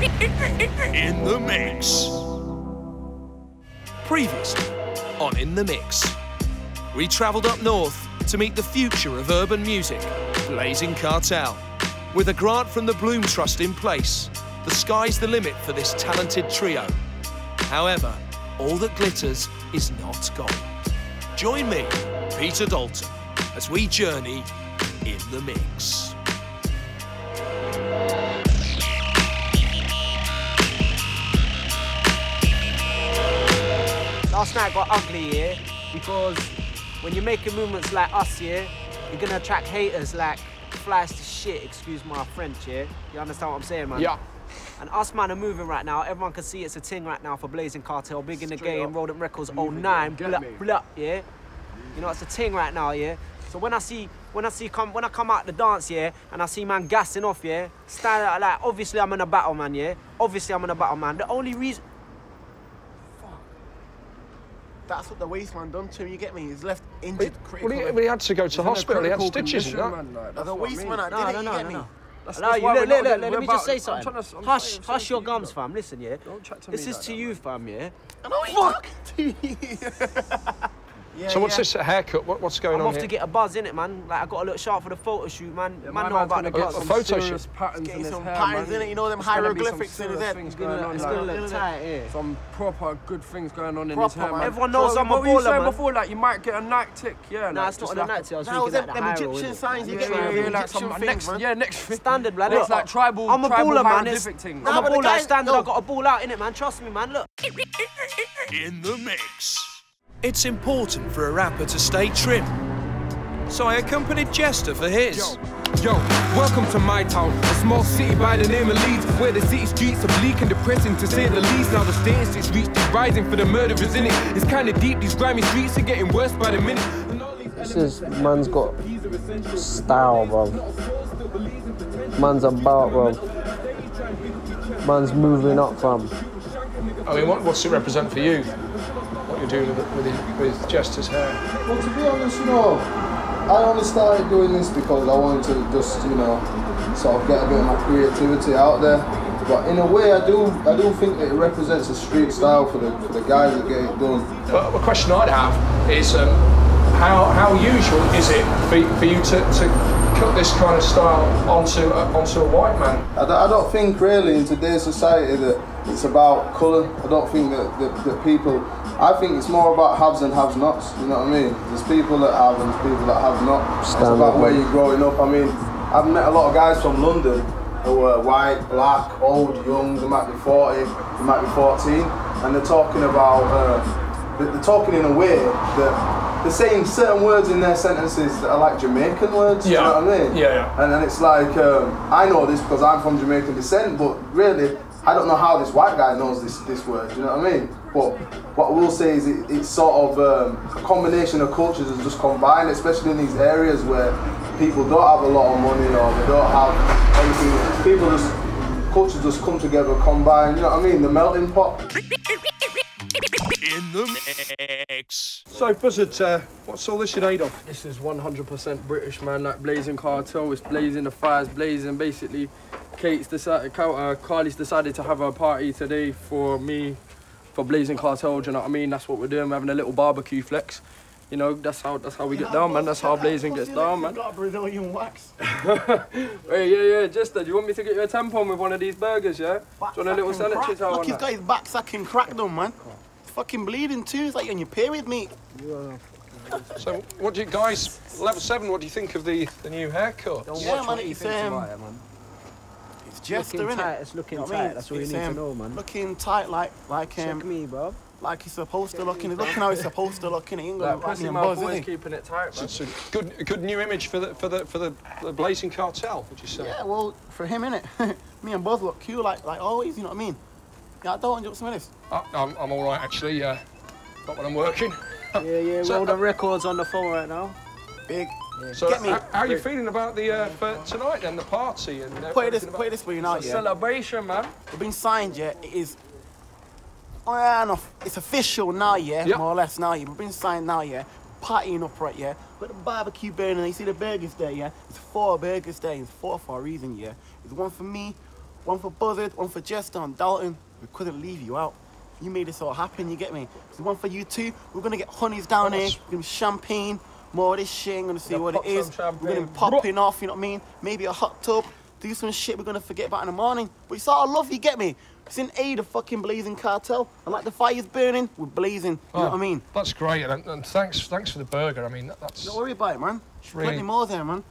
In the Mix. Previously on In the Mix, we travelled up north to meet the future of urban music, Blazin Cartel. With a grant from the Bloom Trust in place, the sky's the limit for this talented trio. However, all that glitters is not gold. Join me, Peter Dalton, as we journey in the mix. Last night got ugly, yeah, because when you're making movements like us, yeah, you're gonna attract haters like flies to shit, excuse my French, yeah? You understand what I'm saying, man? Yeah. And us, man, are moving right now. Everyone can see it's a ting right now for Blazin Cartel, big in the game, Rodent Records 09, blah, yeah? You know, it's a ting right now, yeah? So when I come out the dance, yeah, and I see man gassing off, yeah, stand out like, obviously I'm in a battle, man, yeah? Obviously I'm in a battle, man. The only reason... That's what the waste man done to him, you get me? He's left injured, critical. Well, he had to go to hospital, he had stitches and that. The waste man, No. Look, let me just say something. Hush your gums, fam. Listen, yeah? Don't chat to me. This is to you, fam, yeah? Fuck! So what's this haircut? What's going on I'm off here? to get a buzz in it, man. Like I got to look sharp for the photo shoot, man. Yeah, man know about the guts. A photo shoot. Getting some patterns in it, you know them hieroglyphics in his head. It's gonna look tight, yeah. Some proper good things going on in his hair, man. Everyone knows I'm a What were you baller, saying man. before? Like you might get a night tick, yeah. Nah, like, it's not just a like night tick. I was Now, thinking them Egyptian signs, you get me? like some Egyptian things, next standard, blood. It's like tribal. I'm a baller, man. Hieroglyphic thing. I'm a but the baller. guys- Standard. no. I got a ball out in it, man. Trust me, man. Look. In the Mix. It's important for a rapper to stay trim, so I accompanied Jester for his. Yo, welcome to my town, a small city by the name of Leeds, where the city streets are bleak and depressing to say the least. Now the statistics reach is rising for the murderers in it. It's kind of deep, these grimy streets are getting worse by the minute. This is man's got style, bro. Man's about, bro. Man's moving up, fam. I mean, what's it represent for you? What you're doing with Jester's hair? Well, to be honest, you know, I only started doing this because I wanted to just, you know, sort of get a bit of my creativity out there. But in a way, I do think that it represents a street style for the guys that get it done. But a question I'd have is, how usual is it for you to cut this kind of style onto a white man? I don't think really in today's society that it's about colour. I don't think that people. I think it's more about haves and have-nots. You know what I mean? There's people that have and there's people that have not. It's about where you're growing up. I mean, I've met a lot of guys from London who are white, black, old, young. They might be 40, they might be 14, and they're talking about. They're talking in a way that they're saying certain words in their sentences that are like Jamaican words. Yeah. You know what I mean? Yeah. And then it's like I know this because I'm from Jamaican descent, but really. I don't know how this white guy knows this word, you know what I mean? But what I will say is it's sort of a combination of cultures is just combined, especially in these areas where people don't have a lot of money or they don't have anything. Cultures just come together, combine, you know what I mean? The melting pot. In the Mix. So, Buzzard, what's all this you made of? This is 100% British, man. Like Blazin Cartel, it's blazing, the fire's blazing. Basically, Carly's decided to have a party today for me, for Blazin Cartel. Do you know what I mean? That's what we're doing. We're having a little barbecue flex. You know, that's how we get down, man. That's how Blazin gets down, man. Got Brazilian wax. Hey, yeah, Jester, do you want me to get you a tampon with one of these burgers, yeah? Do you want a little sanitary towel? Look, he's got his back sacking cracked on, man. It's fucking bleeding too. It's like you're on your period, mate. So, what do you guys, level 7, what do you think of the new haircut? Yeah, man, it's Jester, innit? It's looking tight. That's all you need to know, man. Looking tight, like Check me, bro. like he's supposed to look. It's looking how he's supposed to look. In England, like pussy mouth always keeping it tight, man. So it's a good new image for the Blazin Cartel, would you say? Yeah, well, for him, innit? Me and Buzz look cute, like always. You know what I mean? Yeah, Dalton, do you want some of this? I'm all right, actually. Not when I'm working. Yeah, So, all the records on the phone right now. Big. Yeah. So Get me. how are you feeling about the for tonight then, the party and Put it this way, you know, It's a celebration, man. We've been signed, yeah. It is. Oh yeah, enough. It's official now, yeah. Yep. More or less now, yeah. We've been signed now, yeah. Partying up right, yeah. Got the barbecue burning. You see the burgers there, yeah. It's 4 burgers there. It's 4 for a reason, yeah. There's one for me, one for Buzzard, one for Jester and Dalton. We couldn't leave you out. You made this all happen, you get me? There's one for you too. We're gonna get honeys down here. We're gonna be champagne, more of this shit. I'm gonna see what it is. We're gonna be popping off, you know what I mean? Maybe a hot tub. Do some shit we're gonna forget about in the morning. But it's all love, you get me? It's in aid of fucking Blazin Cartel. And like the fire's burning, we're blazing. You know what I mean? That's great, and thanks for the burger. I mean, that's... Don't worry about it, man. Really... Plenty more there, man.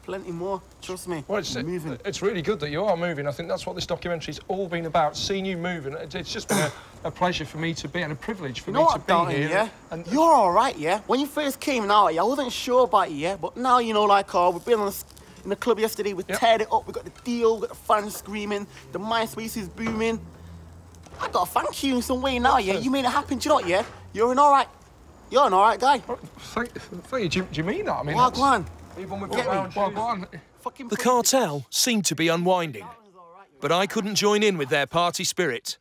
Plenty more, trust me. Well, it's really good that you are moving. I think that's what this documentary's all been about, seeing you moving. It's just been a pleasure for me to be, and a privilege for me to be here. Yeah? And you're all right, yeah? When you first came out, I wasn't sure about you, yeah? But now, you know, like, we've been in the club yesterday, we teared it up, we got the deal, we got the fans screaming, the MySpace is booming. I gotta thank you in some way now, yeah? You made it happen, do you know what, yeah? You're an all right guy. Thank you. Do you mean that? I mean, well, go on. The cartel seemed to be unwinding, but I couldn't join in with their party spirit.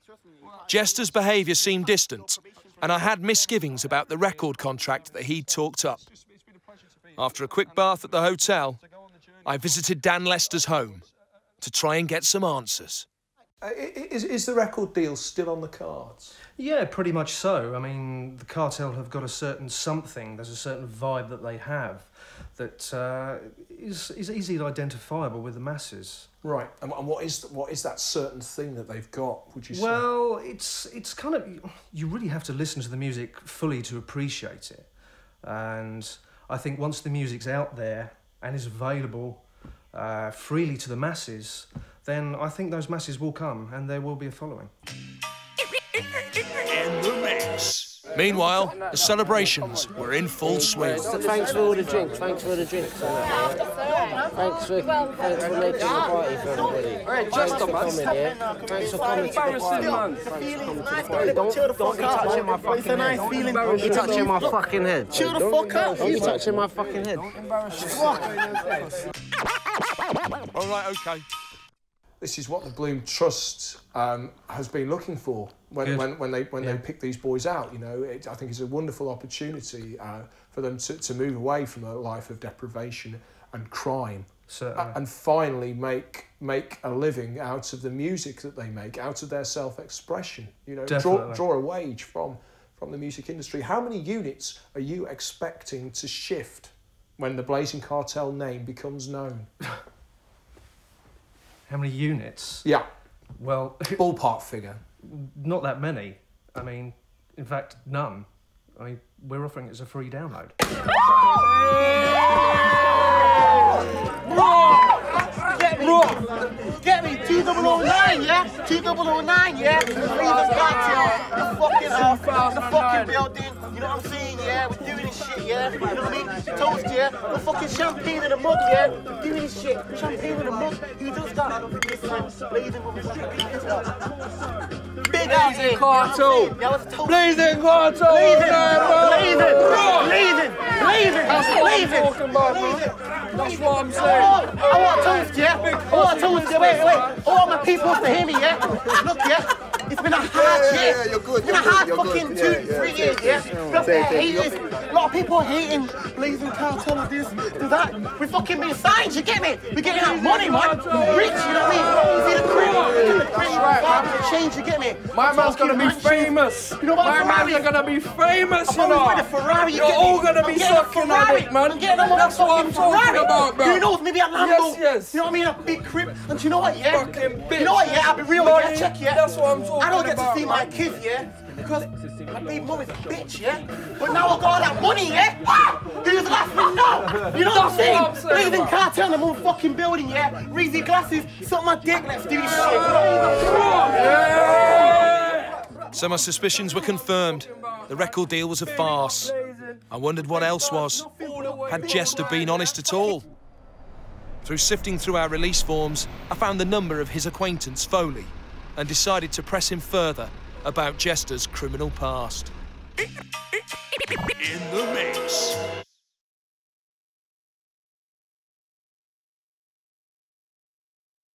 Jester's behaviour seemed distant, and I had misgivings about the record contract that he'd talked up. After a quick bath at the hotel, I visited Dan Lester's home to try and get some answers. Is the record deal still on the cards? Yeah, pretty much so. I mean, the cartel have got a certain something, there's a certain vibe that they have that is easily identifiable with the masses. Right, and what is that certain thing that they've got, would you say? Well, it's kind of... You really have to listen to the music fully to appreciate it. And I think once the music's out there and is available freely to the masses, then I think those masses will come and there will be a following. In the mix. Meanwhile, the celebrations were in full swing. So thanks for all the drinks, thanks for the drinks. Thanks for making the party for everybody. Hey, thanks for coming, yeah? Thanks for coming to the party. Don't be touching my fucking head. Don't be touching my fucking head. Chill the fuck out. Don't be touching my fucking head. All right, OK. This is what the Bloom Trust has been looking for when they pick these boys out. You know, I think it's a wonderful opportunity for them to move away from a life of deprivation and crime, and finally make a living out of the music that they make, out of their self-expression. You know, draw a wage from the music industry. How many units are you expecting to shift when the Blazin Cartel name becomes known? How many units? Yeah. Well... Ballpark figure. Not that many. I mean, in fact, none. I mean, we're offering it as a free download. Get me 2009, yeah? 2009, yeah? Blazin Cartel, the fucking building. You know what I'm saying, yeah? We're doing this shit, yeah? You know what I mean? Toast, yeah? The fucking champagne in the mug, yeah? We're doing this shit. Champagne in the mug. Who does that? Blazin with big Blazin Cartel. Blazin Cartel. Blazin. That's what I'm saying. I want toast, yeah? I want toast, yeah? Wait. I want my people to hear me, yeah? Look, yeah? It's been a hard year. Yeah, you're good. It's been a hard fucking 2-3 years, yeah? A lot of people hating Blazin Cartel of this, do that. We're fucking being signed, you get me? We're getting that money, man. Rich, you know what I mean? You see the crib, the change, you get me? My man's gonna be famous. You know what? My man's are gonna be famous, you know. I'm Ferrari, You're all gonna be sucking on it, man. That's what I'm talking about, bro. Who knows, maybe a Lambo. Yes. You know what I mean? A big crib. And you know what, yeah? Fucking bitch. You know what, yeah? I'll be real with you, check, yeah? That's what I'm talking about. I don't get to see my kids, yeah? Because my baby mum is a bitch, yeah? But now I got all that money, yeah? Who's laughing now? You know what I'm saying? Blazin Cartel in the motherfucking building, yeah? Reezy glasses, suck my dick, let's do this shit. So my suspicions were confirmed. The record deal was a farce. I wondered what else was. Had Jester been honest at all? Through sifting through our release forms, I found the number of his acquaintance, Foley, and decided to press him further about Jester's criminal past. In the mix.